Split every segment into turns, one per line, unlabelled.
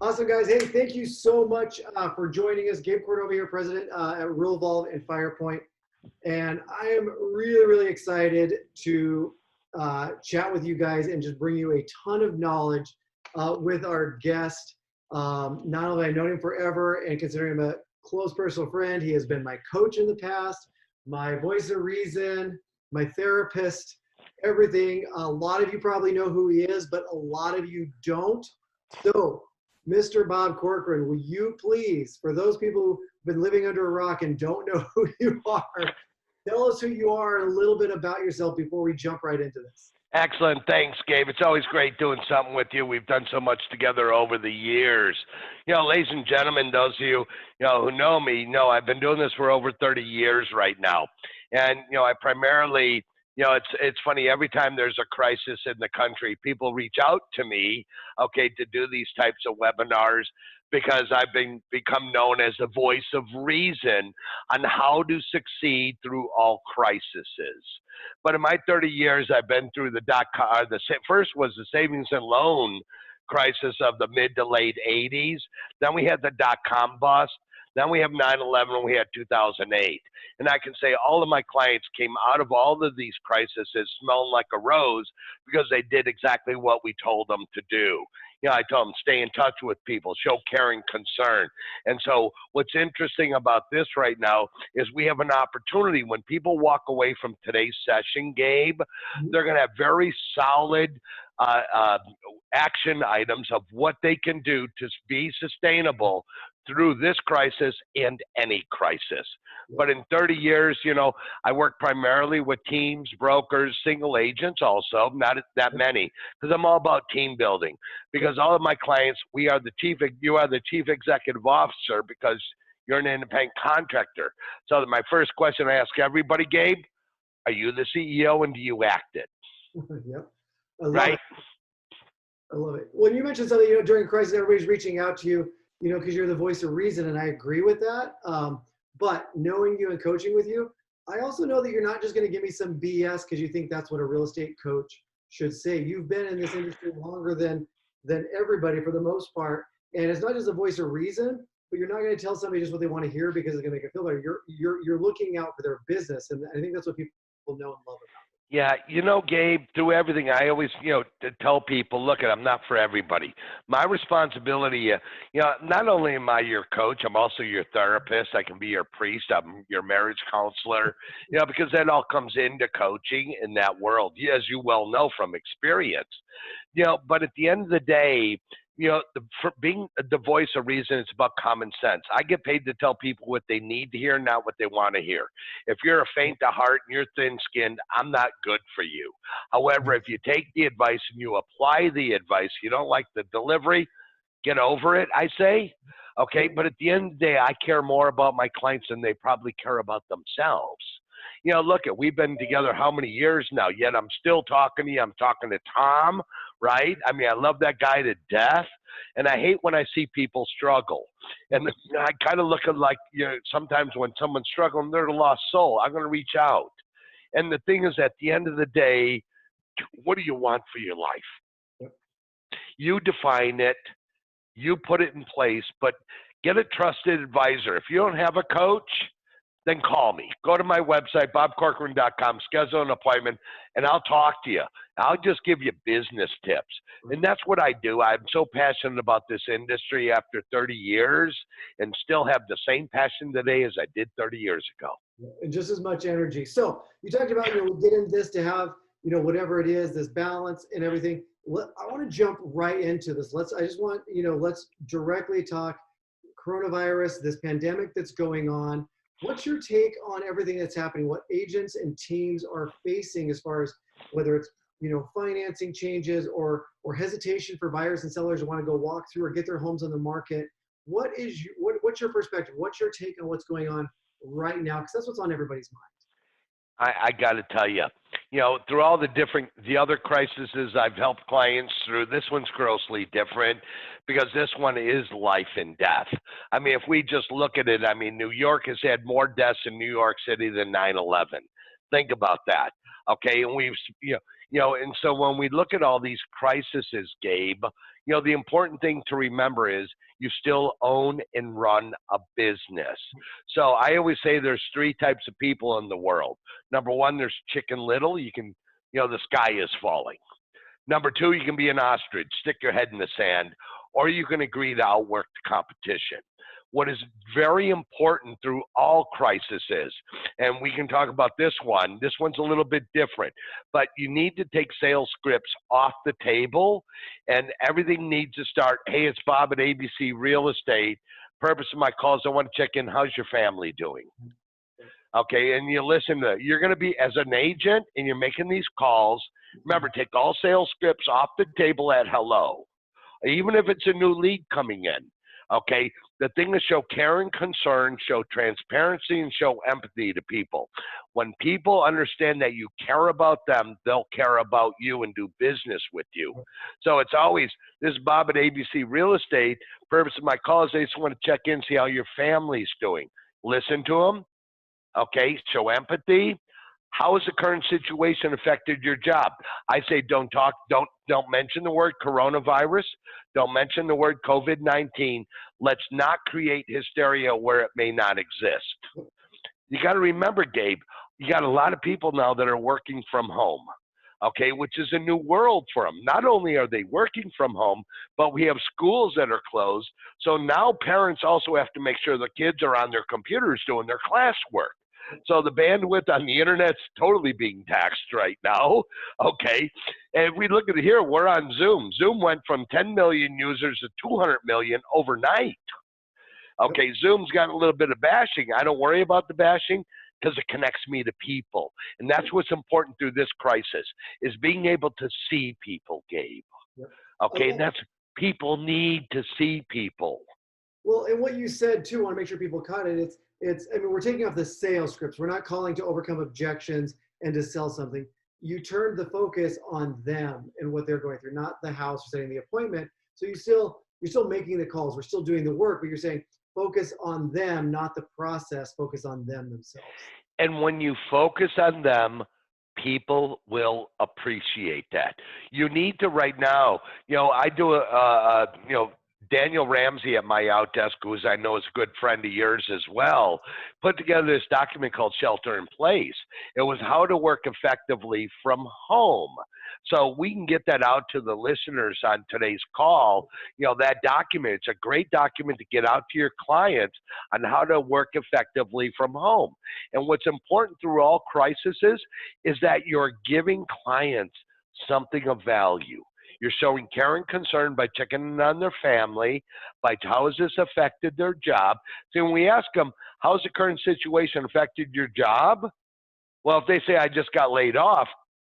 Awesome, guys. Hey, thank you so much for joining us. Gabe Cordoba here, president at Realvolve and FirePoint. And I am really, really excited to chat with you guys and just bring you a ton of knowledge with our guest. Not only I've known him forever and consider him a close personal friend, he has been my coach in the past, my voice of reason, my therapist, everything. A lot of you probably know who he is, but a lot of you don't. So, Mr. Bob Corcoran, will you please, for those people who've been living under a rock and don't know who you are, tell us who you are and a little bit about yourself before we jump right into this.
Excellent. Thanks, Gabe. It's always great doing something with you. We've done so much together over the years. Ladies and gentlemen, those of you, who know me, know I've been doing this for over 30 years right now. And, I primarily, it's funny, every time there's a crisis in the country, people reach out to me, to do these types of webinars because I've become known as the voice of reason on how to succeed through all crises. But in my 30 years, I've been through the first was the savings and loan crisis of the mid to late 80s. Then we had the dot-com bust. Then we have 9/11 and we had 2008. And I can say all of my clients came out of all of these crises smelling like a rose because they did exactly what we told them to do. I told them stay in touch with people, show caring concern. And so what's interesting about this right now is we have an opportunity when people walk away from today's session, Gabe, they're going to have very solid action items of what they can do to be sustainable through this crisis and any crisis. But in 30 years, I work primarily with teams, brokers, single agents also, not that many, because I'm all about team building. Because all of my clients, you are the chief executive officer because you're an independent contractor. So my first question I ask everybody, Gabe, are you the CEO and do you act it?
Yep. Right? I love it. When you mentioned something, during crisis, everybody's reaching out to you, because you're the voice of reason, and I agree with that. But knowing you and coaching with you, I also know that you're not just going to give me some BS because you think that's what a real estate coach should say. You've been in this industry longer than everybody for the most part, and it's not just a voice of reason, but you're not going to tell somebody just what they want to hear because it's going to make them feel better. You're looking out for their business, and I think that's what people know and love about it.
Yeah, Gabe, through everything, I always, to tell people, look, I'm not for everybody. My responsibility, not only am I your coach, I'm also your therapist. I can be your priest. I'm your marriage counselor, because that all comes into coaching in that world, as you well know from experience. But at the end of the day, for being the voice of reason, it's about common sense. I get paid to tell people what they need to hear, not what they want to hear. If you're a faint of heart and you're thin-skinned, I'm not good for you. However, if you take the advice and you apply the advice, you don't like the delivery, get over it, I say. Okay, but at the end of the day, I care more about my clients than they probably care about themselves. Look, we've been together how many years now, yet I'm still talking to you. I'm talking to Tom, right? I mean, I love that guy to death, and I hate when I see people struggle. And I kind of look at like, sometimes when someone's struggling, they're a lost soul. I'm going to reach out. And the thing is, at the end of the day, what do you want for your life? You define it. You put it in place, but get a trusted advisor. If you don't have a coach, then call me. Go to my website, bobcorcoran.com, schedule an appointment, and I'll talk to you. I'll just give you business tips. And that's what I do. I'm so passionate about this industry after 30 years and still have the same passion today as I did 30 years ago.
And just as much energy. So you talked about, we get into this to have, whatever it is, this balance and everything. I want to jump right into this. Let's directly talk coronavirus, this pandemic that's going on. What's your take on everything that's happening? What agents and teams are facing as far as whether it's, financing changes or hesitation for buyers and sellers who want to go walk through or get their homes on the market? What's your perspective? What's your take on what's going on right now? Because that's what's on everybody's mind.
I got to tell you, through all the other crises I've helped clients through, this one's grossly different because this one is life and death. I mean, if we just look at it, New York has had more deaths in New York City than 9/11. Think about that. Okay. And And so when we look at all these crises, Gabe, the important thing to remember is you still own and run a business. So I always say there's three types of people in the world. Number one, there's Chicken Little. You can, the sky is falling. Number two, you can be an ostrich, stick your head in the sand, or you can agree to outwork the competition. What is very important through all crises, and we can talk about this one's a little bit different, but you need to take sales scripts off the table, and everything needs to start, hey, it's Bob at ABC Real Estate. Purpose of my calls, I want to check in, how's your family doing? Okay, and you listen to, you're going to be, as an agent, and you're making these calls, remember, take all sales scripts off the table at hello, even if it's a new lead coming in. Okay, the thing is show care and concern, show transparency, and show empathy to people. When people understand that you care about them, they'll care about you and do business with you. So it's always, this is Bob at ABC Real Estate. Purpose of my call is I just want to check in, see how your family's doing. Listen to them. Okay, show empathy. How has the current situation affected your job? I say don't mention the word coronavirus. Don't mention the word COVID-19. Let's not create hysteria where it may not exist. You got to remember, Gabe, you got a lot of people now that are working from home, okay, which is a new world for them. Not only are they working from home, but we have schools that are closed. So now parents also have to make sure the kids are on their computers doing their classwork. So the bandwidth on the internet's totally being taxed right now, okay? And if we look at it here, we're on Zoom. Zoom went from 10 million users to 200 million overnight. Okay, Zoom's got a little bit of bashing. I don't worry about the bashing because it connects me to people. And that's what's important through this crisis, is being able to see people, Gabe. Okay, and that's, people need to see people.
Well, and what you said too, I want to make sure people caught it. I mean, we're taking off the sales scripts. We're not calling to overcome objections and to sell something. You turned the focus on them and what they're going through, not the house or setting the appointment. So you're still making the calls. We're still doing the work, but you're saying focus on them, not the process. Focus on them themselves.
And when you focus on them, people will appreciate that. You need to right now, I do Daniel Ramsey at my Outdesk, who I know is a good friend of yours as well, put together this document called Shelter in Place. It was how to work effectively from home. So we can get that out to the listeners on today's call. That document, it's a great document to get out to your clients on how to work effectively from home. And what's important through all crises is that you're giving clients something of value. You're showing care and concern by checking in on their family, by how has this affected their job. So when we ask them, how's the current situation affected your job? Well, if they say, I just got laid off,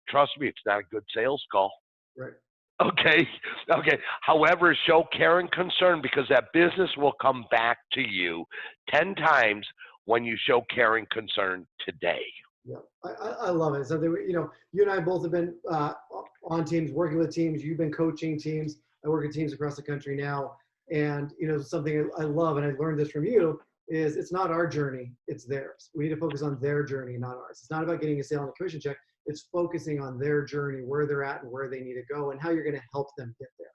trust me, it's not a good sales call.
Right.
Okay. However, show care and concern, because that business will come back to you 10 times when you show care and concern today.
Yeah, I love it. Something, you and I both have been on teams, working with teams. You've been coaching teams. I work with teams across the country now. And, something I love, and I learned this from you, is it's not our journey, it's theirs. We need to focus on their journey, not ours. It's not about getting a sale and a commission check. It's focusing on their journey, where they're at and where they need to go, and how you're going to help them get there.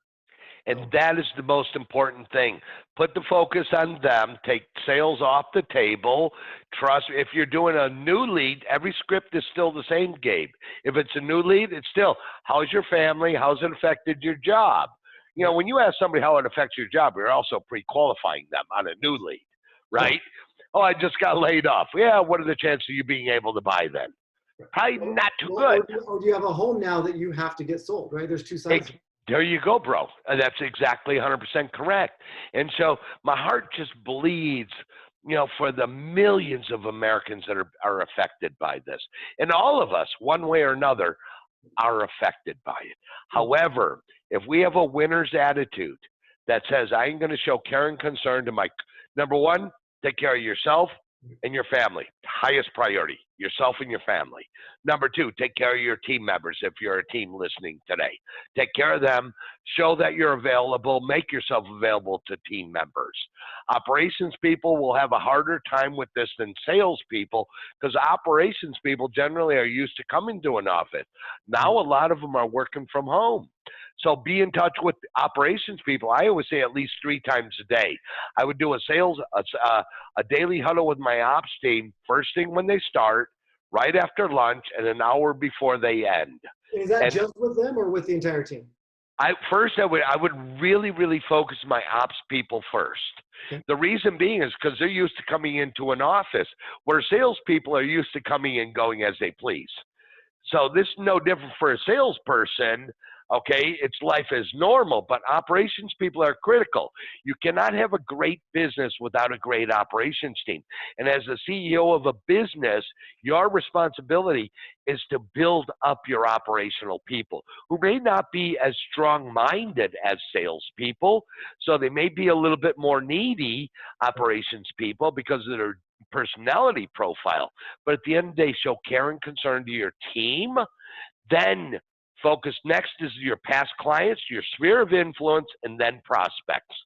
And that is the most important thing. Put the focus on them. Take sales off the table. Trust, if you're doing a new lead, every script is still the same, Gabe. If it's a new lead, it's still, how's your family? How's it affected your job? When you ask somebody how it affects your job, you're also pre-qualifying them on a new lead, right? Oh, I just got laid off. Yeah, what are the chances of you being able to buy then? Probably not too good.
Or do you have a home now that you have to get sold, right? There's two sides.
There you go, bro. That's exactly 100% correct. And so my heart just bleeds, for the millions of Americans that are affected by this. And all of us, one way or another, are affected by it. However, if we have a winner's attitude that says, I'm going to show care and concern to my, number one, take care of yourself, and your family. Highest priority, yourself and your family. Number two, take care of your team members if you're a team listening today. Take care of them. Show that you're available. Make yourself available to team members. Operations people will have a harder time with this than sales people because operations people generally are used to coming to an office. Now a lot of them are working from home. So be in touch with operations people. I always say at least 3 times a day. I would do a daily huddle with my ops team, first thing when they start, right after lunch, and an hour before they end.
Is that just with them or with the entire team?
I would really focus my ops people first.
Okay.
The reason being is because they're used to coming into an office, where salespeople are used to coming and going as they please. So this is no different for a salesperson. Okay, it's life as normal, but operations people are critical. You cannot have a great business without a great operations team. And as the CEO of a business, your responsibility is to build up your operational people who may not be as strong-minded as salespeople. So they may be a little bit more needy operations people because of their personality profile. But at the end of the day, show care and concern to your team. Then focus next is your past clients, your sphere of influence, and then prospects.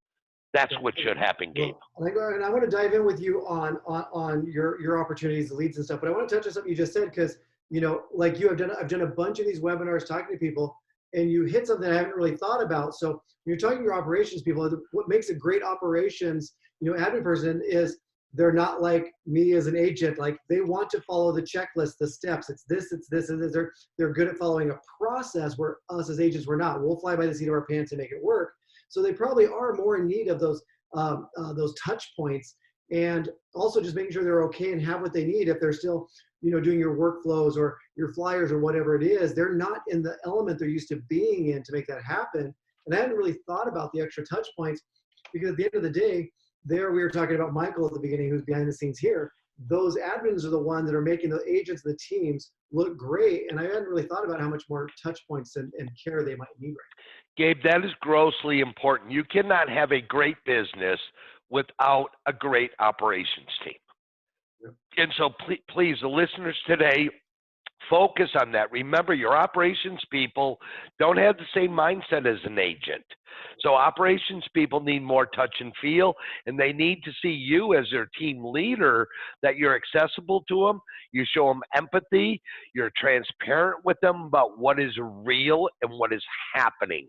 That's what should happen, Gabe.
Well, and I want to dive in with you on your opportunities, the leads and stuff, but I want to touch on something you just said because, you know, like you have done, I've done a bunch of these webinars talking to people, and you hit something I haven't really thought about. So when you're talking to your operations people, what makes a great operations, admin person is they're not like me as an agent. Like they want to follow the checklist, the steps. It's this, and this. They're good at following a process where us as agents, we're not. We'll fly by the seat of our pants and make it work. So they probably are more in need of those touch points, and also just making sure they're okay and have what they need. If they're still, doing your workflows or your flyers or whatever it is, they're not in the element they're used to being in to make that happen. And I hadn't really thought about the extra touch points because at the end of the day, we were talking about Michael at the beginning, who's behind the scenes here. Those admins are the ones that are making the agents and the teams look great. And I hadn't really thought about how much more touch points and care they might need right now.
Gabe, that is grossly important. You cannot have a great business without a great operations team. Yep. And so please, the listeners today, focus on that. Remember, your operations people don't have the same mindset as an agent. So operations people need more touch and feel, and they need to see you as their team leader, that you're accessible to them, you show them empathy, you're transparent with them about what is real and what is happening.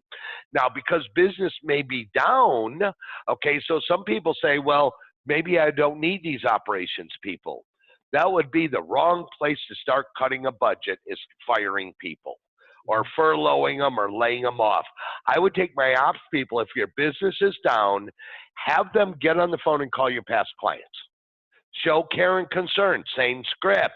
Now, because business may be down, okay, so some people say, well, maybe I don't need these operations people. That would be the wrong place to start cutting a budget, is firing people or furloughing them or laying them off. I would take my ops people, if your business is down, have them get on the phone and call your past clients. Show care and concern, same script.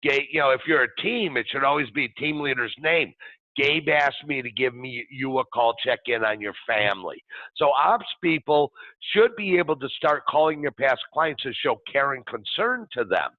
If you're a team, it should always be team leader's name. Gabe asked me to give you a call, check in on your family. So ops people should be able to start calling your past clients to show care and concern to them.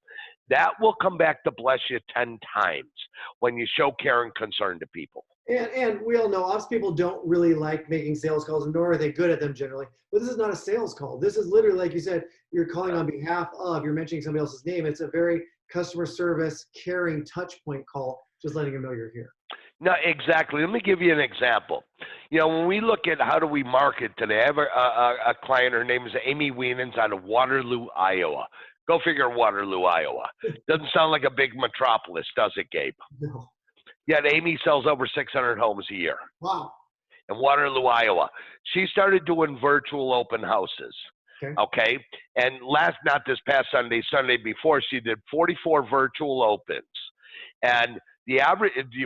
That will come back to bless you 10 times when you show care and concern to people.
And we all know ops people don't really like making sales calls, nor are they good at them generally. But this is not a sales call. This is literally, like you said, you're calling on behalf of, you're mentioning somebody else's name. It's a very customer service, caring touch point call, just letting them know you're here.
No, exactly. Let me give you an example. When we look at how do we market today, I have a client, her name is Amy Wienans out of Waterloo, Iowa. Go figure Waterloo, Iowa. Doesn't sound like a big metropolis, does it, Gabe?
No.
Yet Amy sells over 600 homes a year.
Wow.
In Waterloo, Iowa. She started doing virtual open houses. Okay. And not this past Sunday before, she did 44 virtual opens. And the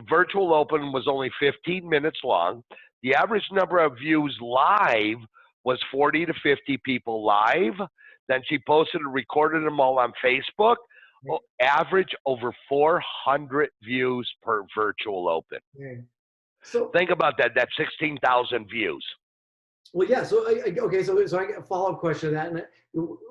virtual open was only 15 minutes long. The average number of views live was 40 to 50 people live. Then she posted and recorded them all on Facebook. Average over 400 views per virtual open. So think about that. That's 16,000 views.
Well, yeah. So I get a follow-up question to that, and a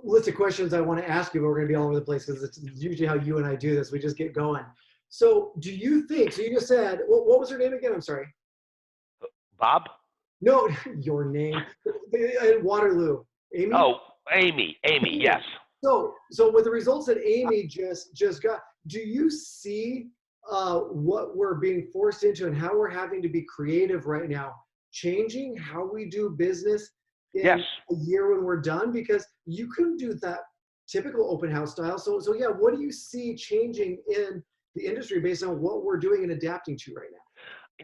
list of questions I want to ask you, but we're going to be all over the place because it's usually how you and I do this. We just get going. So do you think? So you just said, what was her name again? I'm sorry.
Bob?
No, your name. Waterloo. Amy.
Oh. Amy, yes.
So with the results that Amy just got, do you see what we're being forced into and how we're having to be creative right now, changing how we do business in
Yes.
a year when we're done? Because you couldn't do that typical open house style. So yeah, what do you see changing in the industry based on what we're doing and adapting to right now?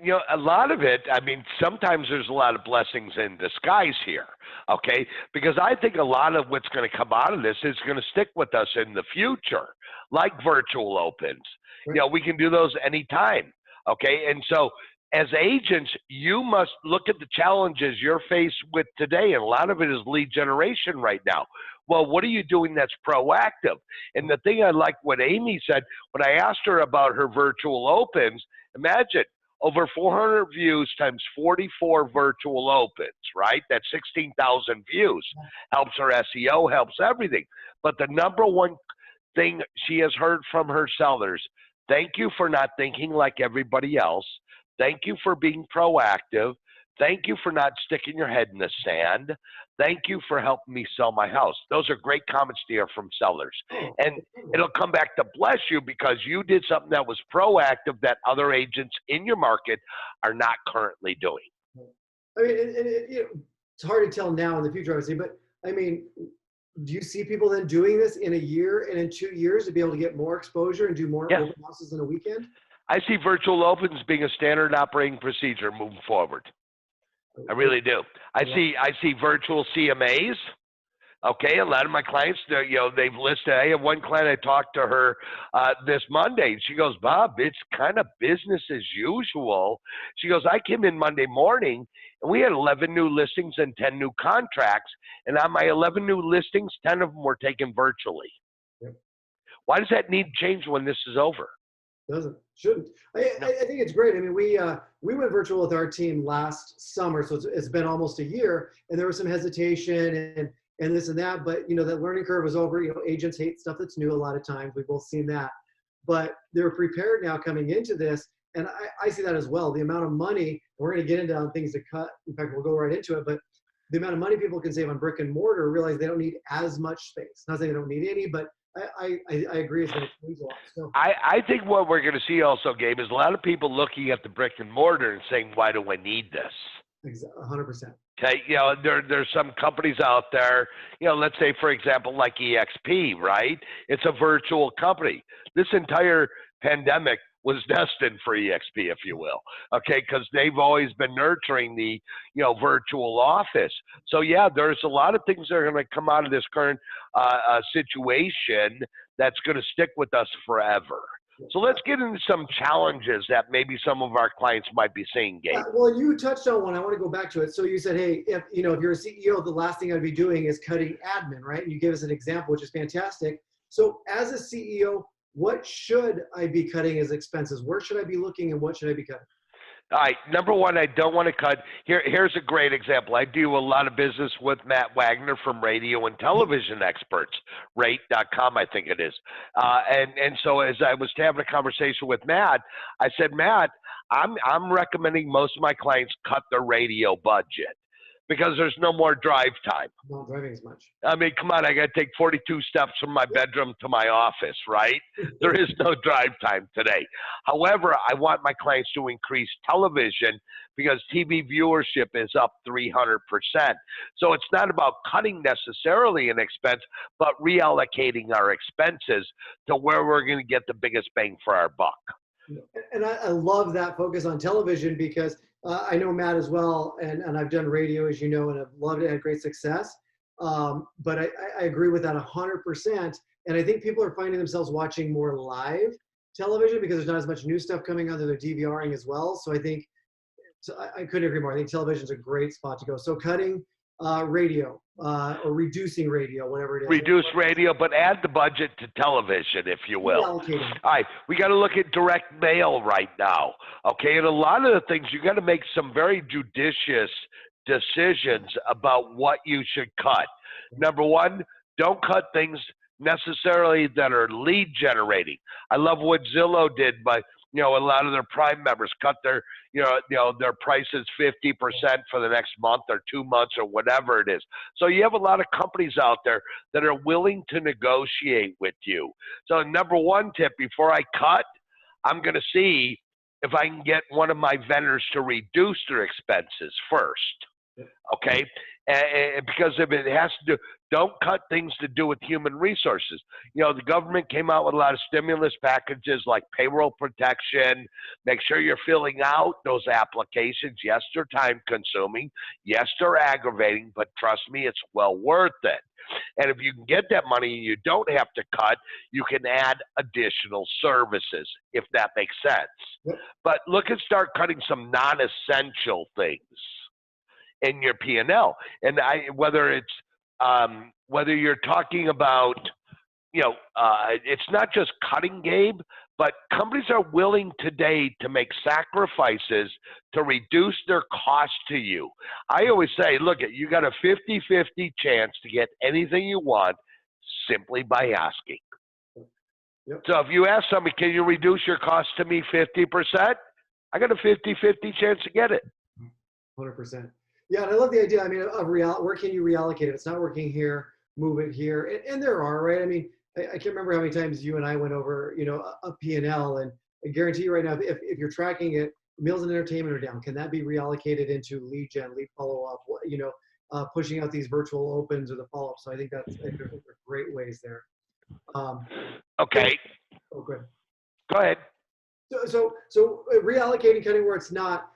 You know, a lot of it, I mean, sometimes there's a lot of blessings in disguise here, okay? Because I think a lot of what's going to come out of this is going to stick with us in the future, like virtual opens.
Right.
You know, we can do those anytime, okay? And so as agents, you must look at the challenges you're faced with today, and a lot of it is lead generation right now. Well, what are you doing that's proactive? And the thing I like what Amy said, when I asked her about her virtual opens, imagine, over 400 views times 44 virtual opens, right? That's 16,000 views. Helps her SEO, helps everything. But the number one thing she has heard from her sellers, thank you for not thinking like everybody else. Thank you for being proactive. Thank you for not sticking your head in the sand. Thank you for helping me sell my house. Those are great comments to hear from sellers. And it'll come back to bless you because you did something that was proactive that other agents in your market are not currently doing.
I mean, it's hard to tell now in the future, obviously, but I mean, do you see people then doing this in a year and in 2 years to be able to get more exposure and do more open houses in a weekend?
I see virtual opens being a standard operating procedure moving forward. I really do. I see virtual CMAs. Okay, a lot of my clients, they've listed. I have one client, I talked to her this Monday. She goes, Bob, it's kind of business as usual. She goes, I came in Monday morning and we had 11 new listings and 10 new contracts. And on my 11 new listings, 10 of them were taken virtually.
Yep.
Why does that need change when this is over?
Shouldn't. I think it's great. I mean, we went virtual with our team last summer, so it's been almost a year, and there was some hesitation and this and that, but that learning curve was over. Agents hate stuff that's new a lot of times. We've both seen that, but they're prepared now coming into this, and I see that as well. The amount of money, we're going to get into things to cut. In fact, we'll go right into it, but the amount of money people can save on brick and mortar, realize they don't need as much space. Not saying they don't need any, but I agree it's going to change a lot. So
I think what we're going to see also, Gabe, is a lot of people looking at the brick and mortar and saying, why do I need this?
100%.
Okay, there's some companies out there, let's say, for example, like EXP, right? It's a virtual company. This entire pandemic was destined for EXP, if you will, okay, because they've always been nurturing the, virtual office. So, yeah, there's a lot of things that are going to come out of this current situation that's going to stick with us forever. So let's get into some challenges that maybe some of our clients might be seeing, Gabe.
Well, you touched on one. I want to go back to it. So you said, hey, if you're a CEO, the last thing I'd be doing is cutting admin, right? And you gave us an example, which is fantastic. So as a CEO, what should I be cutting as expenses? Where should I be looking and what should I be cutting?
All right, number one, I don't want to cut. Here's a great example. I do a lot of business with Matt Wagner from Radio and Television Experts, rate.com, I think it is. And so as I was having a conversation with Matt, I said, Matt, I'm recommending most of my clients cut their radio budget because there's no more drive time.
Not driving as much.
I mean, come on, I got to take 42 steps from my bedroom to my office, right? There is no drive time today. However, I want my clients to increase television because TV viewership is up 300%. So it's not about cutting necessarily an expense, but reallocating our expenses to where we're going to get the biggest bang for our buck.
And I love that focus on television because I know Matt as well, and I've done radio, as you know, and I've loved it, had great success. But I agree with that 100%. And I think people are finding themselves watching more live television because there's not as much new stuff coming on that they're DVRing as well. So I think, I couldn't agree more. I think television's a great spot to go. So cutting radio or reducing radio, whatever it is.
Reduce radio, but add the budget to television, if you will. All right, we got to look at direct mail right now, okay? And a lot of the things, you got to make some very judicious decisions about what you should cut. Number one, don't cut things necessarily that are lead generating. I love what Zillow did by A lot of their Prime members cut their, their prices 50% for the next month or 2 months or whatever it is. So you have a lot of companies out there that are willing to negotiate with you. So number one tip, before I cut, I'm going to see if I can get one of my vendors to reduce their expenses first. Okay? And because if it has to do, don't cut things to do with human resources. The government came out with a lot of stimulus packages like payroll protection. Make sure you're filling out those applications. Yes, they're time consuming. Yes, they're aggravating, but trust me, it's well worth it. And if you can get that money and you don't have to cut, you can add additional services, if that makes sense.
Yep.
But look and start cutting some non-essential things in your P&L. And whether you're talking about, it's not just cutting, Gabe, but companies are willing today to make sacrifices to reduce their cost to you. I always say, look, you got a 50-50 chance to get anything you want simply by asking.
Yep.
So if you ask somebody, can you reduce your cost to me 50%? I got a 50-50 chance to get it.
100%. Yeah, and I love the idea. I mean, where can you reallocate it? If it's not working here, move it here. And there are, right? I mean, I can't remember how many times you and I went over, a P&L, and I guarantee you right now, if you're tracking it, meals and entertainment are down. Can that be reallocated into lead gen, lead follow-up, pushing out these virtual opens or the follow-up? So I think there's great ways there.
Okay.
Oh, good.
Go ahead.
So reallocating, cutting where it's not.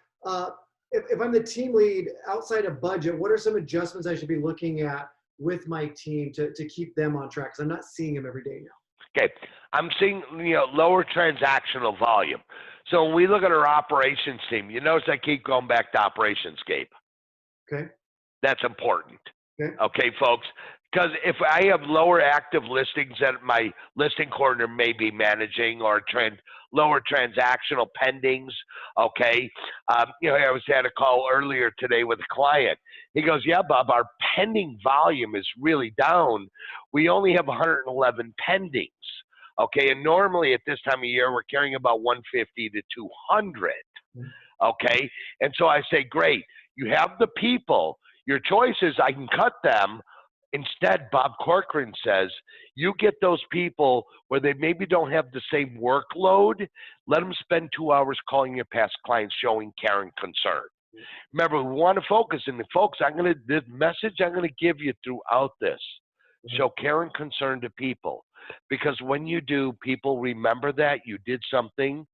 If I'm the team lead outside of budget, what are some adjustments I should be looking at with my team to keep them on track? Because I'm not seeing them every day now.
Okay. I'm seeing, lower transactional volume. So when we look at our operations team, you notice I keep going back to operations, Gabe.
Okay.
That's important.
Okay,
folks. Because if I have lower active listings that my listing coordinator may be managing, or lower transactional pendings, okay. I was had a call earlier today with a client. He goes, yeah, Bob, our pending volume is really down. We only have 111 pendings, okay. And normally at this time of year, we're carrying about 150 to 200, okay. And so I say, great, you have the people. Your choice is I can cut them. Instead, Bob Corcoran says, you get those people where they maybe don't have the same workload, let them spend 2 hours calling your past clients, showing care and concern. Remember, we want to focus, and folks, the message I'm going to give you throughout this, show care and concern to people. Because when you do, people remember that you did something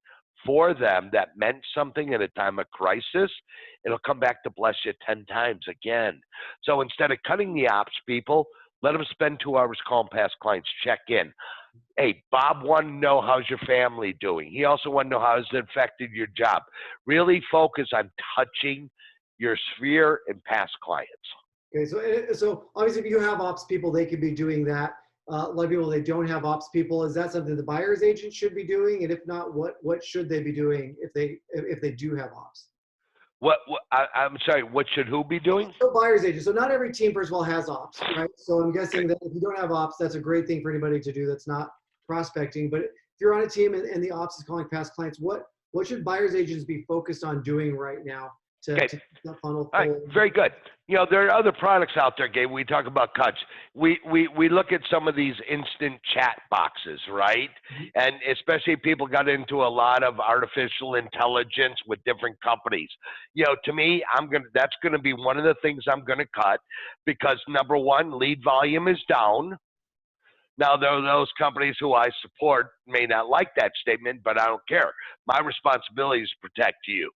for them that meant something at a time of crisis. It'll come back to bless you 10 times again. So instead of cutting the ops people, let them spend 2 hours calling past clients, check in. Hey, Bob wanted to know how's your family doing. He also wanted to know how it's affected your job. Really focus on touching your sphere and past clients.
Okay, so obviously if you have ops people, they could be doing that. A lot of people, they don't have ops people. Is that something the buyer's agent should be doing? And if not, what should they be doing if they do have ops?
I'm sorry, what should who be doing?
So buyer's agent. So not every team, first of all, has ops, right? So I'm guessing that if you don't have ops, that's a great thing for anybody to do that's not prospecting. But if you're on a team and the ops is calling past clients, what should buyer's agents be focused on doing right now to keep that funnel full?
All right, very good. There are other products out there, Gabe. We talk about cuts. We look at some of these instant chat boxes, right? And especially people got into a lot of artificial intelligence with different companies. To me, that's gonna be one of the things I'm gonna cut, because number one, lead volume is down. Now, there are those companies who I support may not like that statement, but I don't care. My responsibility is to protect you.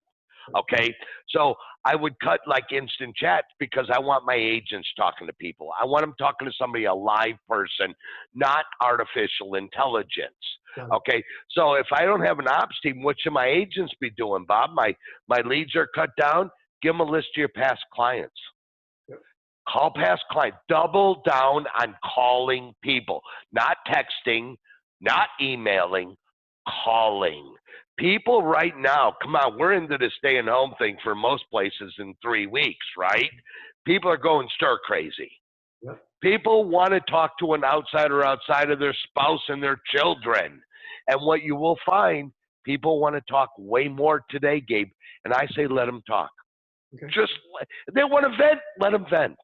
Okay, so I would cut like instant chat because I want my agents talking to people. I want them talking to somebody, a live person, not artificial intelligence. Okay, so if I don't have an ops team, what should my agents be doing, Bob? My leads are cut down. Give them a list of your past clients. Call past clients. Double down on calling people, not texting, not emailing, calling. People right now, come on, we're into the stay-at-home thing for most places in 3 weeks, right? People are going stir crazy.
Yep.
People want to talk to an outsider outside of their spouse and their children. And what you will find, People want to talk way more today, Gabe, and I say let them talk.
Okay.
They want to vent, let them vent.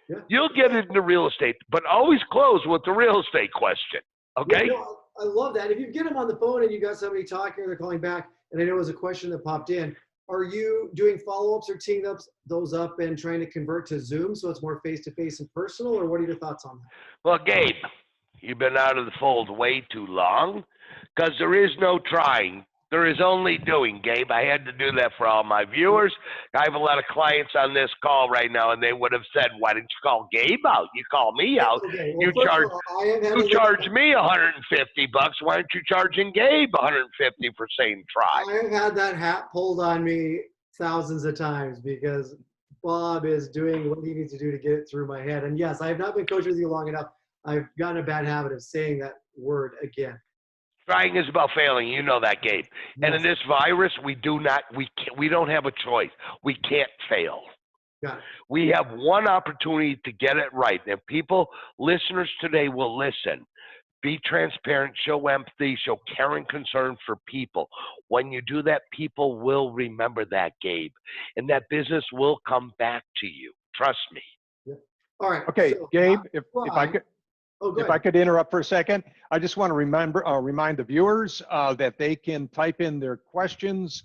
Yeah.
You'll get into real estate, but always close with the real estate question, okay?
Yeah, no, I love that. If you get them on the phone and you got somebody talking or they're calling back, and I know it was a question that popped in, are you doing follow-ups or teeing those up and trying to convert to Zoom so it's more face-to-face and personal, or what are your thoughts on that?
Well, Gabe, you've been out of the fold way too long because there is no trying. There is only doing, Gabe. I had to do that for all my viewers. I have a lot of clients on this call right now, and they would have said, why didn't you call Gabe out? You call me out.
Okay, well,
You charge me $150. Why aren't you charging Gabe $150 for saying try?
I have had that hat pulled on me thousands of times because Bob is doing what he needs to do to get it through my head. And yes, I have not been coaching with you long enough. I've gotten a bad habit of saying that word again.
Trying is about failing. You know that, Gabe.
Yes.
And in this virus, we don't have a choice. We can't fail.
Got it.
We have one opportunity to get it right. And people, listeners today will listen. Be transparent, show empathy, show care and concern for people. When you do that, people will remember that, Gabe. And that business will come back to you. Trust me.
Yeah. All right.
Okay,
so,
Gabe, if I could.
go
If
ahead.
I could interrupt for a second, I just want to remind the viewers that they can type in their questions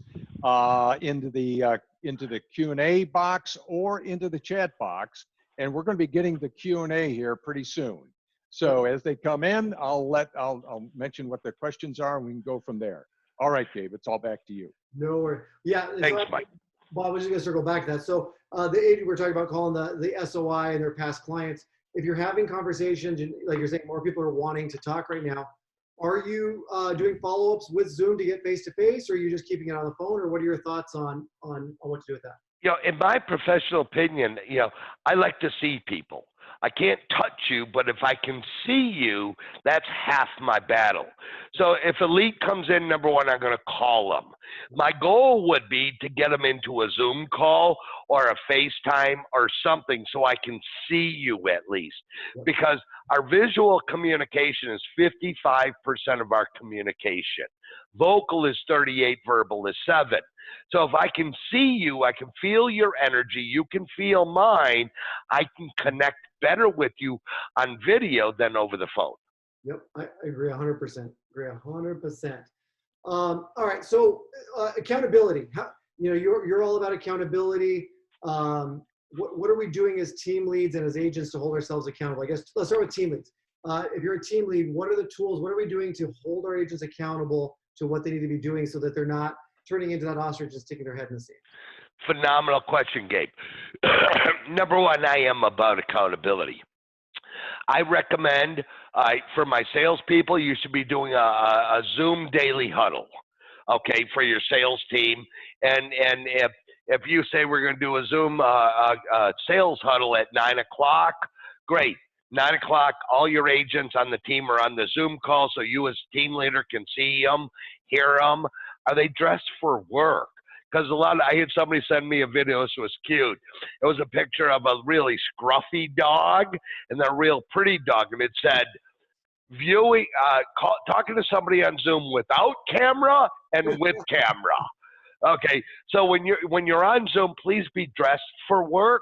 into the Q&A box or into the chat box, and we're going to be getting the Q&A here pretty soon. So as they come in, I'll mention what the questions are, and we can go from there. All right, Gabe, it's all back to you.
No worries. Yeah.
Thanks, Mike.
Bob, I was just going to circle back to that. So the agent we're talking about calling the SOI and their past clients, if you're having conversations, and like you're saying, more people are wanting to talk right now, are you doing follow-ups with Zoom to get face-to-face, or are you just keeping it on the phone, or what are your thoughts on what to do with that?
You know, in my professional opinion, I like to see people. I can't touch you, but if I can see you, that's half my battle. So if a lead comes in, number one, I'm going to call them. My goal would be to get them into a Zoom call or a FaceTime or something so I can see you at least. Because our visual communication is 55% of our communication. Vocal is 38, verbal is 7. So if I can see you, I can feel your energy, you can feel mine, I can connect better with you on video than over the phone.
Yep, I agree 100%. Agree 100%. All right, so accountability. You're all about accountability. What are we doing as team leads and as agents to hold ourselves accountable? I guess let's start with team leads. If you're a team lead, what are the tools? What are we doing to hold our agents accountable to what they need to be doing so that they're not turning into that ostrich and sticking their head in the sand?
Phenomenal question, Gabe. Number one, I am about accountability. I recommend for my salespeople, you should be doing a Zoom daily huddle, okay, for your sales team. And if you say we're going to do a Zoom sales huddle at 9 o'clock, great. 9 o'clock, all your agents on the team are on the Zoom call, so you as team leader can see them, hear them. Are they dressed for work? Because I had somebody send me a video. This was cute. It was a picture of a really scruffy dog and a real pretty dog, and it said, talking to somebody on Zoom without camera and with camera. Okay, so when you're on Zoom, please be dressed for work.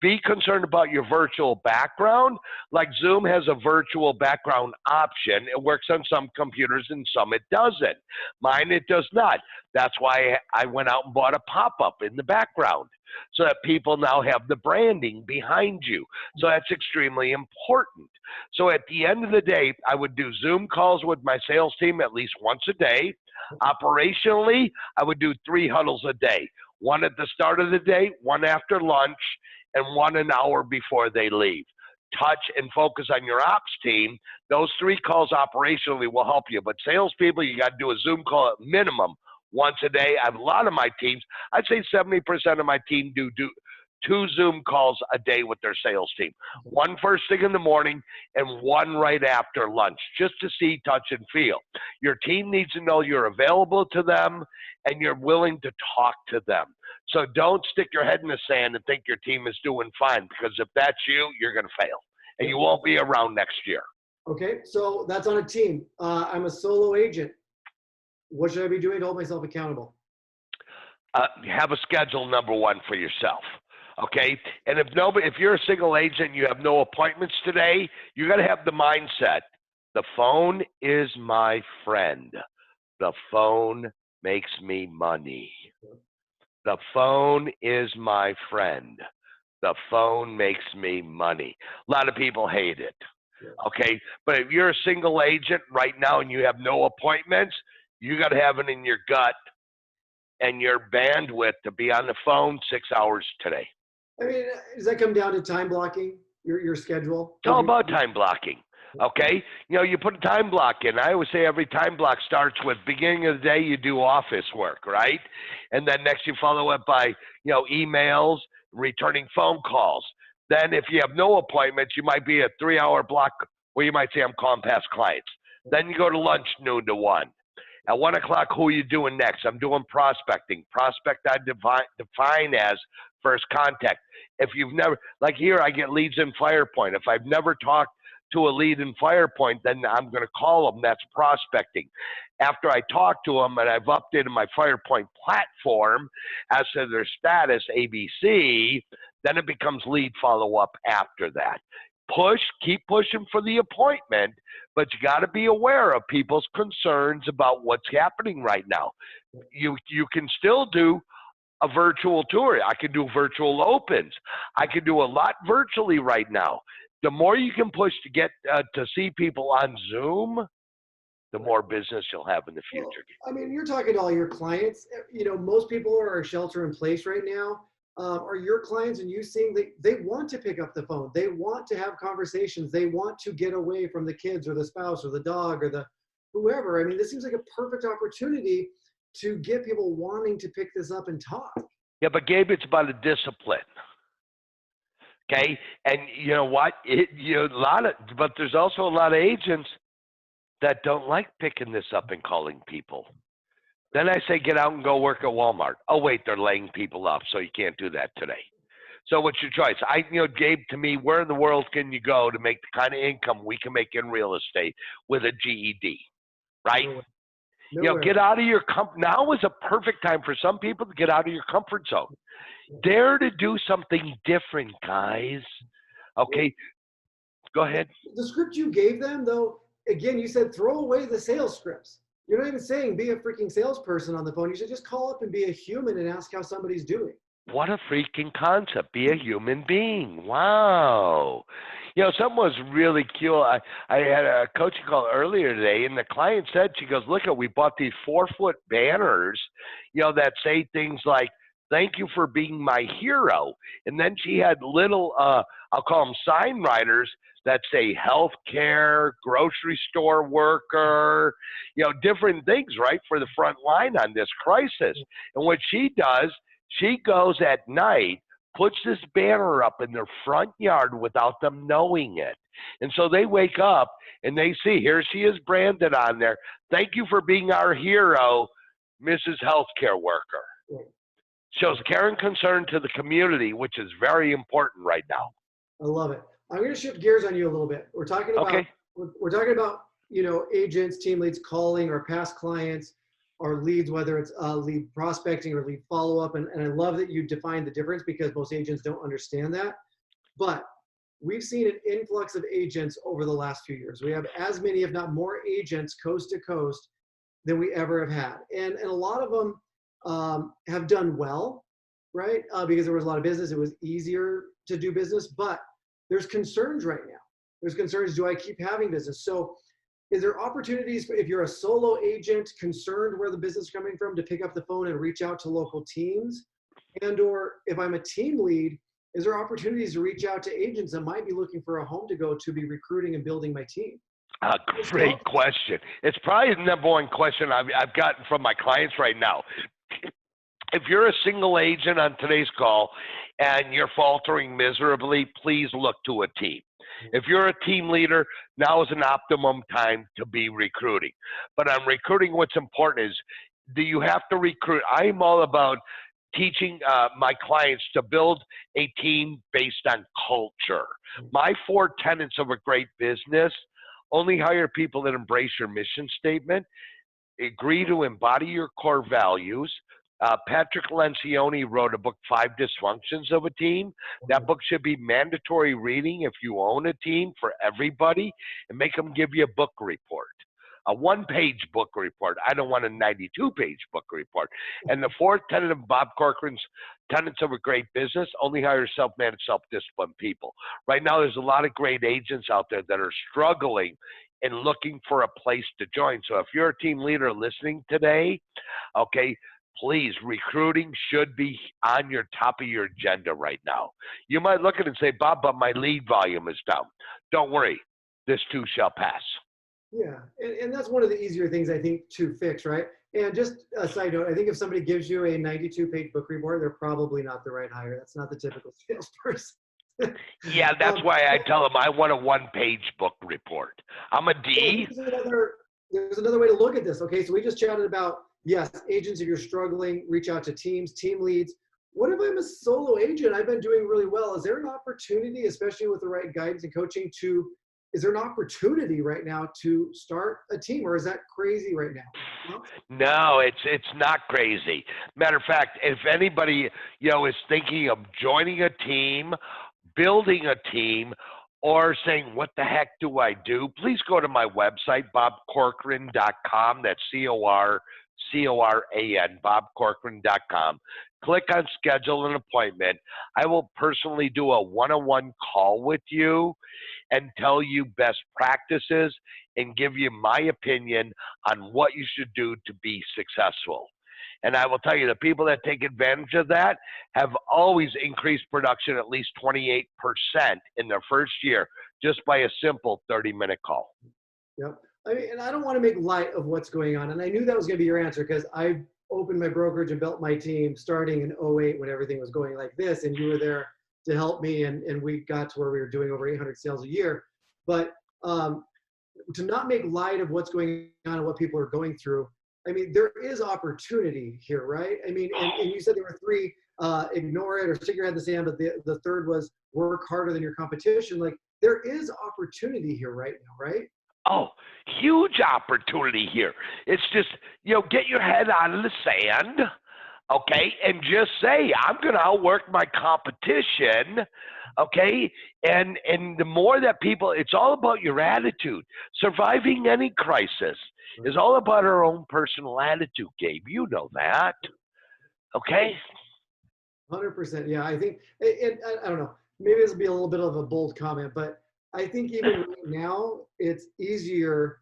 Be concerned about your virtual background. Like Zoom has a virtual background option. It works on some computers and some it doesn't. Mine, it does not. That's why I went out and bought a pop-up in the background so that people now have the branding behind you. So that's extremely important. So at the end of the day, I would do Zoom calls with my sales team at least once a day. Operationally, I would do 3 huddles a day. One at the start of the day, one after lunch, and one an hour before they leave. Touch and focus on your ops team. Those 3 calls operationally will help you. But salespeople, you got to do a Zoom call at minimum once a day. I have a lot of my teams. I'd say 70% of my team do 2 Zoom calls a day with their sales team. One first thing in the morning and one right after lunch, just to see, touch, and feel. Your team needs to know you're available to them and you're willing to talk to them. So don't stick your head in the sand and think your team is doing fine, because if that's you, you're going to fail and you won't be around next year.
Okay, so that's on a team. I'm a solo agent. What should I be doing to hold myself accountable?
Have a schedule, number one, for yourself. Okay. And if you're a single agent and you have no appointments today, you got to have the mindset. The phone is my friend. The phone makes me money. The phone is my friend. The phone makes me money. A lot of people hate it. Okay. But if you're a single agent right now and you have no appointments, you got to have it in your gut and your bandwidth to be on the phone 6 hours today.
I mean, does that come down to time blocking your schedule?
It's all about time blocking. Okay. You put a time block in. I always say every time block starts with beginning of the day, you do office work, right? And then next you follow up by, emails, returning phone calls. Then if you have no appointments, you might be a 3-hour block where you might say, I'm calling past clients. Then you go to lunch noon to 1. At 1 o'clock, who are you doing next? I'm doing prospecting. Prospect I define as first contact. If you've never, like here, I get leads in FirePoint. If I've never talked to a lead in FirePoint, then I'm going to call them. That's prospecting. After I talk to them and I've updated my FirePoint platform as to their status, ABC, then it becomes lead follow-up after that. Keep pushing for the appointment, but you got to be aware of people's concerns about what's happening right now. You can still do a virtual tour. I can do virtual opens. I can do a lot virtually right now. The more you can push to get to see people on Zoom, the more business you'll have in the future.
Well, I mean, you're talking to all your clients. Most people are shelter in place right now. Are your clients and you seeing they want to pick up the phone? They want to have conversations. They want to get away from the kids or the spouse or the dog or the whoever. I mean, this seems like a perfect opportunity to get people wanting to pick this up and talk.
Yeah, but Gabe, it's about a discipline. Okay, and you know what? But there's also a lot of agents that don't like picking this up and calling people. Then I say, get out and go work at Walmart. Oh, wait, they're laying people off, so you can't do that today. So what's your choice? Gabe, to me, where in the world can you go to make the kind of income we can make in real estate with a GED, right?
Nowhere.
Get out of your now is a perfect time for some people to get out of your comfort zone. Dare to do something different, guys. Okay, go ahead.
The script you gave them, though, again, you said throw away the sales scripts. You're not even saying be a freaking salesperson on the phone. You should just call up and be a human and ask how somebody's doing.
What a freaking concept. Be a human being. Wow. Something was really cute. I had a coaching call earlier today, and the client said, she goes, look, we bought these 4-foot banners, that say things like, thank you for being my hero. And then she had little, I'll call them sign writers that say healthcare, grocery store worker, different things, right, for the front line on this crisis. And what she does, she goes at night, puts this banner up in their front yard without them knowing it. And so they wake up and they see, here she is branded on there. Thank you for being our hero, Mrs. Healthcare Worker. Shows care and concern to the community, which is very important right now.
I love it. I'm going to shift gears on you a little bit. We're talking about, we're talking about, agents, team leads calling our past clients, our leads, whether it's lead prospecting or lead follow-up. And I love that you defined the difference because most agents don't understand that. But we've seen an influx of agents over the last few years. We have as many, if not more agents coast to coast than we ever have had. And a lot of them have done well, right? Because there was a lot of business. It was easier to do business, but there's concerns right now. There's concerns, do I keep having business? So is there opportunities if you're a solo agent concerned where the business is coming from to pick up the phone and reach out to local teams? And or if I'm a team lead, is there opportunities to reach out to agents that might be looking for a home to go to be recruiting and building my team?
Great question. It's probably the number one question I've gotten from my clients right now. If you're a single agent on today's call and you're faltering miserably, please look to a team. If you're a team leader, now is an optimum time to be recruiting. But on recruiting, what's important is, do you have to recruit? I'm all about teaching my clients to build a team based on culture. My 4 tenets of a great business: only hire people that embrace your mission statement, agree to embody your core values. Patrick Lencioni wrote a book, 5 Dysfunctions of a Team. That book should be mandatory reading if you own a team for everybody, and make them give you a book report. A 1-page book report. I don't want a 92-page book report. And the 4th tenet of Bob Corcoran's tenets of a great business: only hire self-managed, self-disciplined people. Right now, there's a lot of great agents out there that are struggling and looking for a place to join. So if you're a team leader listening today, okay, please, recruiting should be on your top of your agenda right now. You might look at it and say, Bob, but my lead volume is down. Don't worry, this too shall pass.
Yeah, and that's one of the easier things, I think, to fix, right? And just a side note, I think if somebody gives you a 92-page book report, they're probably not the right hire. That's not the typical salesperson.
Yeah, that's why I tell them I want a 1-page book report. I'm a D.
There's another way to look at this. Okay, so we just chatted about, yes, agents, if you're struggling, reach out to teams, team leads. What if I'm a solo agent? I've been doing really well. Is there an opportunity, especially with the right guidance and coaching, is there an opportunity right now to start a team, or is that crazy right now?
No, it's not crazy. Matter of fact, if anybody, is thinking of joining a team, building a team, or saying, what the heck do I do? Please go to my website, bobcorcoran.com. That's CORCORAN, bobcorcoran.com. Click on schedule an appointment. I will personally do a one-on-one call with you and tell you best practices and give you my opinion on what you should do to be successful. And I will tell you, the people that take advantage of that have always increased production at least 28% in their first year, just by a simple 30-minute call.
Yep. I mean, and I don't want to make light of what's going on. And I knew that was going to be your answer, because I opened my brokerage and built my team starting in 08 when everything was going like this. And you were there to help me. And we got to where we were doing over 800 sales a year. But to not make light of what's going on and what people are going through, I mean, there is opportunity here, right? I mean, and you said there were 3, ignore it or stick your head in the sand, but the third was work harder than your competition. Like, there is opportunity here right now, right?
Oh, huge opportunity here. It's just, get your head out of the sand, okay, and just say, I'm going to outwork my competition, okay? And the more that people, it's all about your attitude. Surviving any crisis is all about our own personal attitude, Gabe. You know that, okay?
100%. Yeah, I think, I don't know, maybe this will be a little bit of a bold comment, but I think even right now, it's easier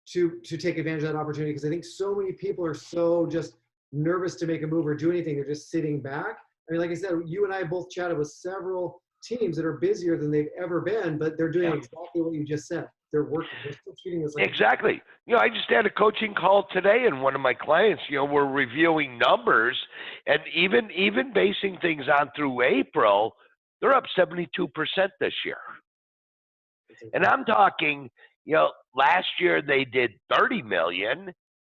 to take advantage of that opportunity, because I think so many people are so just nervous to make a move or do anything. They're just sitting back. I mean, like I said, you and I both chatted with several teams that are busier than they've ever been, but they're doing exactly what you just said. They're working. They're still treating this like
exactly. I just had a coaching call today, and one of my clients, we're reviewing numbers, and even basing things on through April, they're up 72% this year. And I'm talking, last year they did 30 million.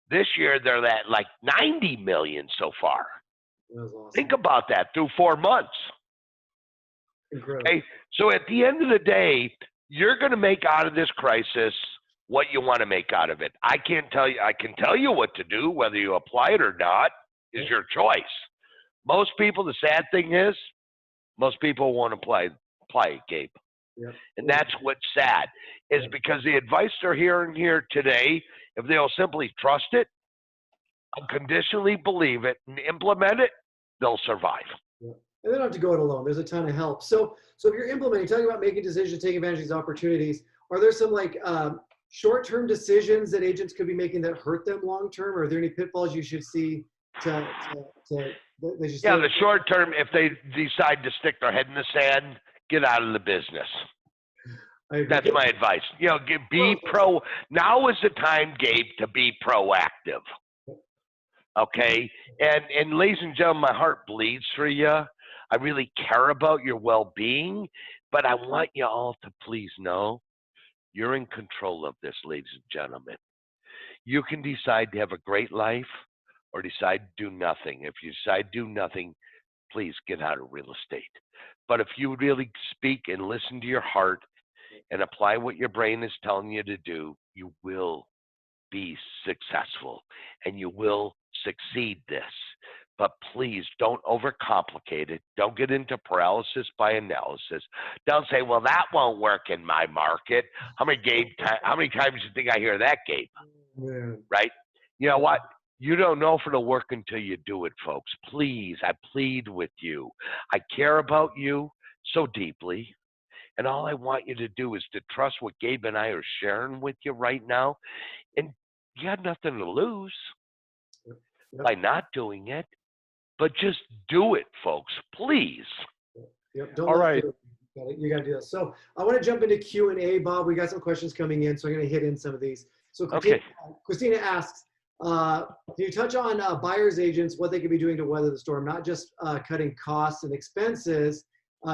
This year they're at like 90 million so far.
That was awesome.
Think about that through 4 months.
Incredible.
Okay, so at the end of the day, you're going to make out of this crisis what you want to make out of it. I can tell you what to do, whether you apply it or not is your choice. Most people, the sad thing is, most people won't apply it, Gabe.
Yep.
And that's what's sad, is because the advice they're hearing here today, if they'll simply trust it, unconditionally believe it, and implement it, they'll survive.
Yep. And they don't have to go it alone. There's a ton of help. So if you're implementing, talking about making decisions, taking advantage of these opportunities, are there some short-term decisions that agents could be making that hurt them long-term? Or are there any pitfalls you should see
the short term, if they decide to stick their head in the sand, get out of the business. That's my advice. Now is the time, Gabe, to be proactive. Okay? And ladies and gentlemen, my heart bleeds for you. I really care about your well-being, but I want you all to please know you're in control of this, ladies and gentlemen. You can decide to have a great life or decide to do nothing. If you decide to do nothing, please get out of real estate. But if you really speak and listen to your heart and apply what your brain is telling you to do, you will be successful, and you will succeed this. But please don't overcomplicate it. Don't get into paralysis by analysis. Don't say, well, that won't work in my market. How many times do you think I hear that, Gabe?
Yeah.
Right? You know what? You don't know if it'll work until you do it, folks. Please, I plead with you. I care about you so deeply. And all I want you to do is to trust what Gabe and I are sharing with you right now. And you got nothing to lose by not doing it. But just do it, folks, please.
Yep. Don't
All right.
You got to do that. So I want to jump into Q&A, Bob. We got some questions coming in, so I'm going to hit in some of these. So Christina asks, can you touch on buyer's agents, what they could be doing to weather the storm, not just cutting costs and expenses.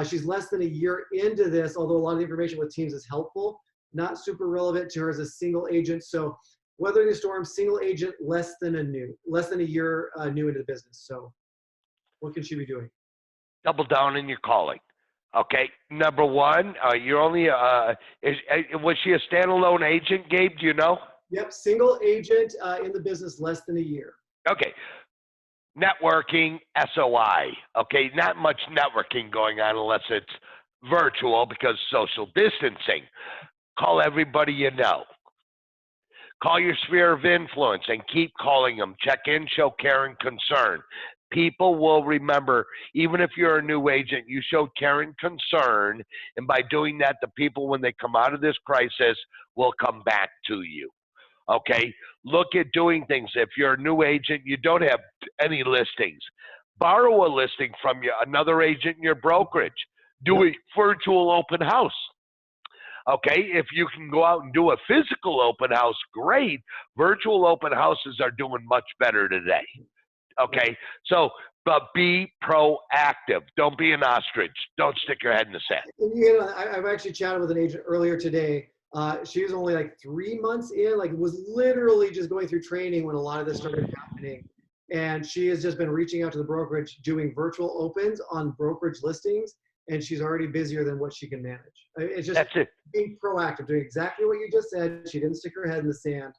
She's less than a year into this, although a lot of the information with teams is helpful, not super relevant to her as a single agent. So weathering the storm, single agent, less than a year new into the business. So what can she be doing?
Double down in your calling. Okay. Number one, you're only, was she a standalone agent, Gabe? Do you know?
Yep. Single agent in the business less than a year.
Okay. Networking, SOI. Okay. Not much networking going on unless it's virtual because social distancing. Call everybody you know. Call your sphere of influence and keep calling them. Check in, show care and concern. People will remember, even if you're a new agent, you showed care and concern. And by doing that, the people, when they come out of this crisis, will come back to you. Okay? Look at doing things. If you're a new agent, you don't have any listings. Borrow a listing from another agent in your brokerage. Do a virtual open house. Okay, if you can go out and do a physical open house, great. Virtual open houses are doing much better today. Okay, so, but be proactive. Don't be an ostrich. Don't stick your head in the sand.
You know, I've actually chatted with an agent earlier today. She was only like 3 months in, like was literally just going through training when a lot of this started happening. And she has just been reaching out to the brokerage, doing virtual opens on brokerage listings. And she's already busier than what she can manage. It's just being proactive, doing exactly what you just said. She didn't stick her head in the sand.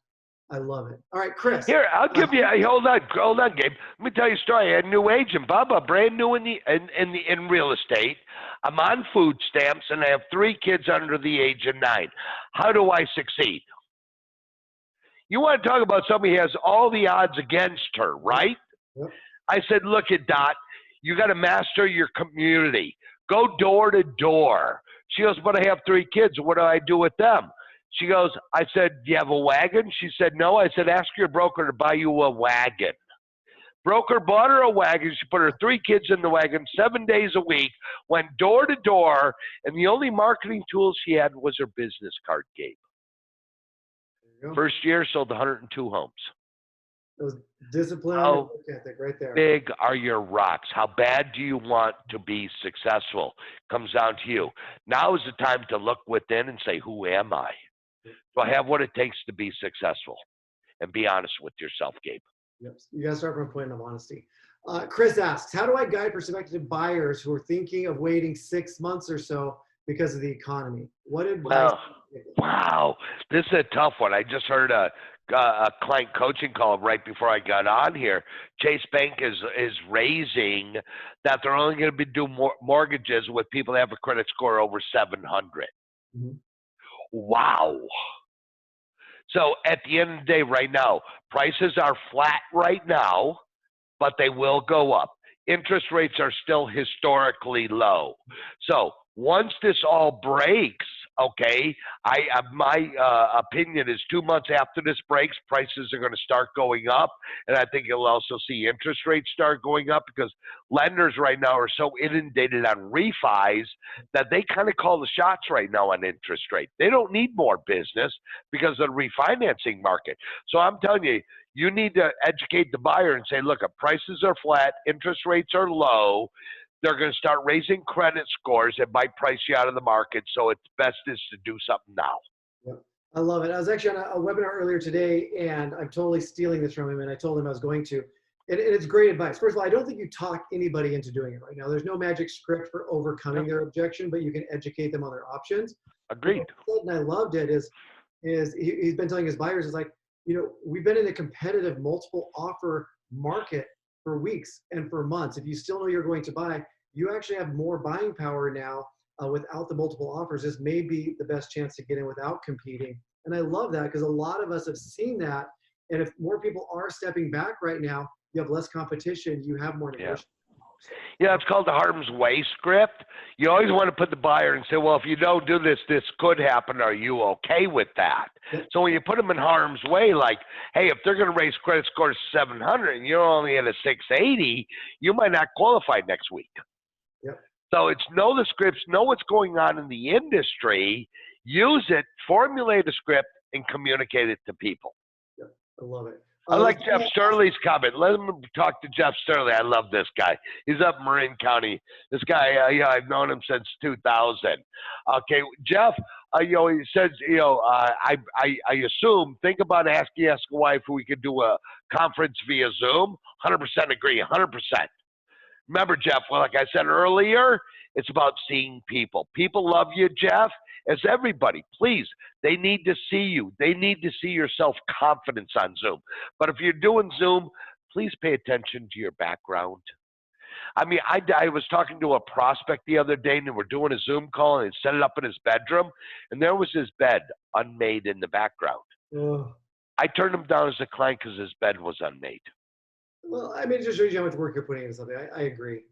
I love it. All right, Chris.
Here, I'll give you. Hold on, Gabe. Let me tell you a story. I had a new agent, Bob, brand new in real estate. I'm on food stamps, and I have 3 kids under the age of 9. How do I succeed? You want to talk about somebody who has all the odds against her, right?
Yep.
I said, look at Dot. You got to master your community. Go door to door. She goes, but I have 3 kids. What do I do with them? She goes, I said, do you have a wagon? She said, no. I said, ask your broker to buy you a wagon. Broker bought her a wagon. She put her 3 kids in the wagon 7 days a week, went door to door, and the only marketing tool she had was her business card, Gabe. First year, sold 102 homes.
It was discipline
How
ethic right there.
big are your rocks? How bad do you want to be successful? Comes down to you. Now is the time to look within and say, who am I? Do I have what it takes to be successful? And be honest with yourself, Gabe.
Yep. You got to start from a point of honesty. Chris asks, how do I guide prospective buyers who are thinking of waiting 6 months or so because of the economy? What advice?
Wow, this is a tough one. I just heard a client coaching call right before I got on here. Chase Bank is raising that they're only going to be doing mortgages with people that have a credit score over 700.
Mm-hmm.
Wow. So at the end of the day, right now, prices are flat right now, but they will go up. Interest rates are still historically low. So once this all breaks, okay, my opinion is 2 months after this breaks, prices are going to start going up, and I think you'll also see interest rates start going up because lenders right now are so inundated on refis that they kind of call the shots right now on interest rate. They don't need more business because of the refinancing market. So I'm telling you, you need to educate the buyer and say, look, prices are flat, interest rates are low. They're going to start raising credit scores that might price you out of the market. So it's best is to do something now.
Yep. I love it. I was actually on a webinar earlier today, and I'm totally stealing this from him, and I told him I was going to. And it's great advice. First of all, I don't think you talk anybody into doing it right now. There's no magic script for overcoming their objection, but you can educate them on their options.
Agreed.
And I loved it is he's been telling his buyers, is like, we've been in a competitive multiple offer market for weeks and for months. If you still know you're going to buy, you actually have more buying power now without the multiple offers. This may be the best chance to get in without competing. And I love that because a lot of us have seen that. And if more people are stepping back right now, you have less competition, you have more negotiation.
Yeah, it's called the harm's way script. You always want to put the buyer and say, well, if you don't do this, this could happen. Are you okay with that?
Yep.
So when you put them in harm's way, like, hey, if they're going to raise credit score to 700 and you're only at a 680, you might not qualify next week.
Yep.
So it's know the scripts, know what's going on in the industry, use it, formulate a script, and communicate it to people.
Yep. I love it.
I like Jeff Sterley's comment. Let him talk to Jeff Sterley. I love this guy. He's up in Marin County. This guy, I've known him since 2000. Okay, Jeff, he says, I assume, think about asking wife if we could do a conference via Zoom. 100% agree, 100%. Remember, Jeff, well, like I said earlier, it's about seeing people. People love you, Jeff, as everybody. Please, they need to see you. They need to see your self-confidence on Zoom. But if you're doing Zoom, please pay attention to your background. I mean, I was talking to a prospect the other day, and we're doing a Zoom call, and he set it up in his bedroom, and there was his bed unmade in the background.
Ugh.
I turned him down as a client because his bed was unmade.
Well, I mean, it just shows you how much work you're putting into something. I agree.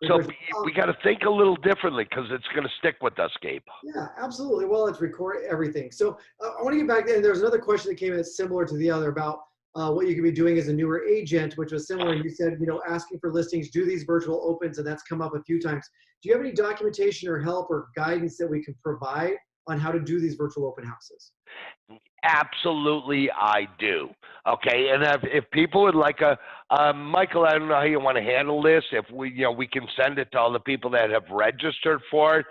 So we got to think a little differently because it's going to stick with us, Gabe.
Yeah, absolutely. Well, let's record everything. So I want to get back there. And there's another question that came in that's similar to the other about what you could be doing as a newer agent, which was similar. You said, asking for listings, do these virtual opens, and that's come up a few times. Do you have any documentation or help or guidance that we can provide on how to do these virtual open houses?
Absolutely, I do. Okay, and if people would like Michael, I don't know how you want to handle this. If we can send it to all the people that have registered for it,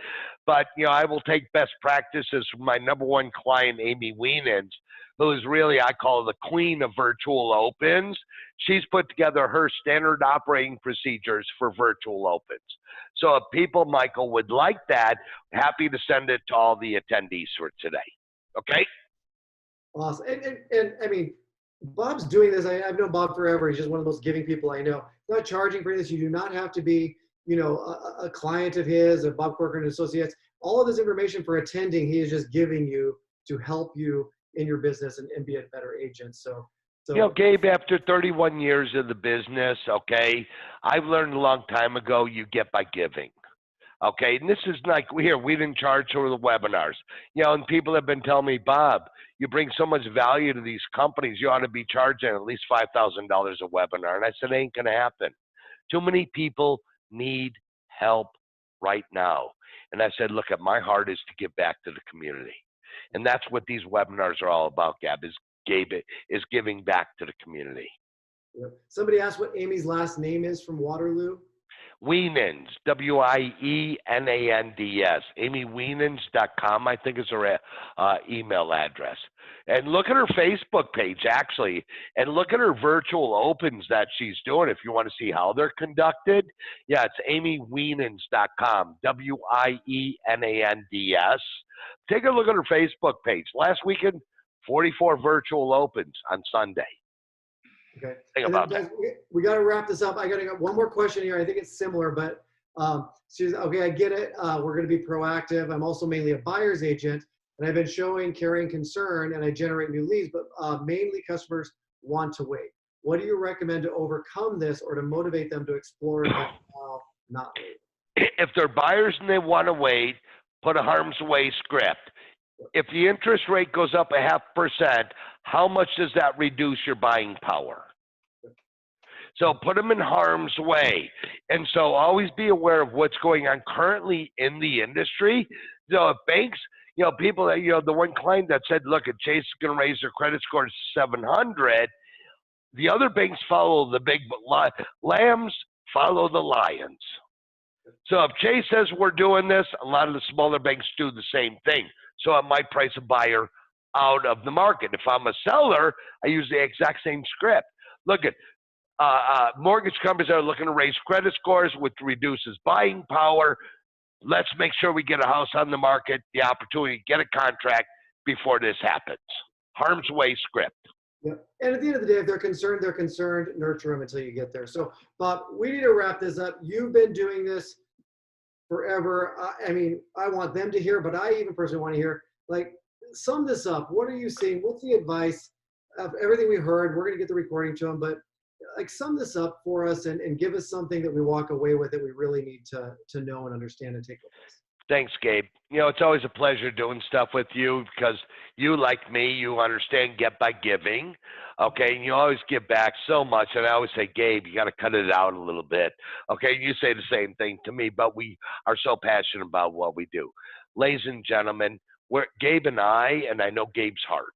but I will take best practices from my number one client, Amy Wienans, who is really, I call her the queen of virtual opens. She's put together her standard operating procedures for virtual opens. So if people, Michael, would like that, happy to send it to all the attendees for today. Okay.
Awesome. And I mean, Bob's doing this. I've known Bob forever. He's just one of the most giving people I know. Not charging for this. You do not have to be, a client of his, of Bob Corcoran Associates. All of this information for attending, he is just giving you to help you in your business and be a better agent. So
Gabe, after 31 years of the business, okay, I've learned a long time ago, you get by giving. Okay, and this is like we didn't charge for the webinars. And people have been telling me, Bob, you bring so much value to these companies, you ought to be charging at least $5,000 a webinar. And I said, it ain't going to happen. Too many people need help right now. And I said, look, my heart is to give back to the community. And that's what these webinars are all about, Gabe, is giving back to the community.
Yep. Somebody asked what Amy's last name is from Waterloo.
Wienans, Wienands, amywienans.com, I think is her email address. And look at her Facebook page, actually, and look at her virtual opens that she's doing if you want to see how they're conducted. Yeah, it's amywienans.com, Wienands. Take a look at her Facebook page. Last weekend, 44 virtual opens on Sunday.
Okay.
Think about that.
We got to wrap this up. I got one more question here. I think it's similar, but she's okay. I get it. We're going to be proactive. I'm also mainly a buyer's agent, and I've been showing caring concern, and I generate new leads, but mainly customers want to wait. What do you recommend to overcome this or to motivate them to explore it while not wait?
If they're buyers and they want to wait, put a harm's way script. If the interest rate goes up 0.5%, how much does that reduce your buying power? So put them in harm's way. And so always be aware of what's going on currently in the industry. If banks, people that, the one client that said, look, Chase is going to raise their credit score to 700, the other banks follow the big lambs, follow the lions. So if Chase says we're doing this, a lot of the smaller banks do the same thing. So it might price a buyer out of the market. If I'm a seller, I use the exact same script. Look at mortgage companies that are looking to raise credit scores, which reduces buying power. Let's make sure we get a house on the market, the opportunity to get a contract before this happens. Harm's way script.
Yep. And at the end of the day, if they're concerned, they're concerned. Nurture them until you get there. So, Bob, we need to wrap this up. You've been doing this forever. I mean, I want them to hear, but I even personally want to hear, like, sum this up. What are you seeing? What's the advice of everything we heard? We're going to get the recording to them, but like sum this up for us and give us something that we walk away with that we really need to know and understand and take with us.
Thanks, Gabe. You know, it's always a pleasure doing stuff with you because you, like me, you understand get by giving, okay? And you always give back so much. And I always say, Gabe, you got to cut it out a little bit, okay? And you say the same thing to me, but we are so passionate about what we do. Ladies and gentlemen, Gabe and I know Gabe's heart.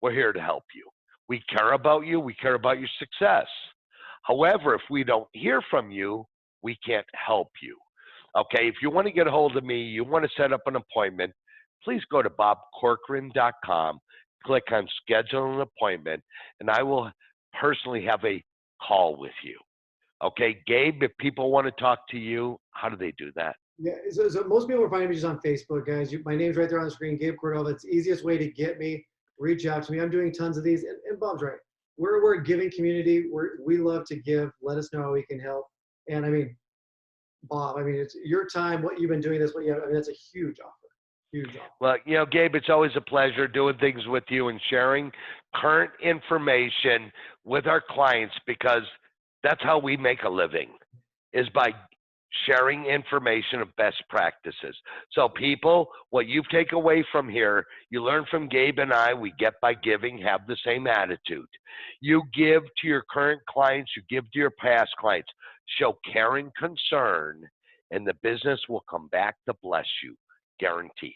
We're here to help you. We care about you. We care about your success. However, if we don't hear from you, we can't help you. Okay, if you want to get a hold of me, you want to set up an appointment, please go to bobcorcoran.com, click on schedule an appointment, and I will personally have a call with you. Okay, Gabe, if people want to talk to you, how do they do that?
Yeah, so most people are finding me just on Facebook, guys. My name's right there on the screen, Gabe Cordoba. It's the easiest way to get me. Reach out to me. I'm doing tons of these, and Bob's right. We're a giving community. We love to give. Let us know how we can help. And I mean, Bob, I mean, it's your time, what you've been doing this, I mean, that's a huge offer. Huge offer.
Well, you know, Gabe, it's always a pleasure doing things with you and sharing current information with our clients because that's how we make a living, is by sharing information of best practices. So people, what you take away from here, you learn from Gabe and I, we get by giving, have the same attitude. You give to your current clients, you give to your past clients. Show care and concern, and the business will come back to bless you, guaranteed.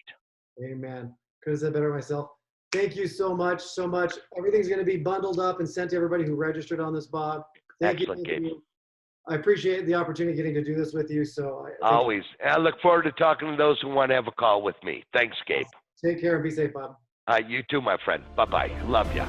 Amen. Couldn't have said better myself. Thank you so much, so much. Everything's going to be bundled up and sent to everybody who registered on this, Bob.
Excellent, Gabe.
I appreciate the opportunity getting to do this with you. So
always. I look forward to talking to those who want to have a call with me. Thanks, Gabe.
Take care and be safe, Bob.
You too, my friend. Bye-bye. Love ya.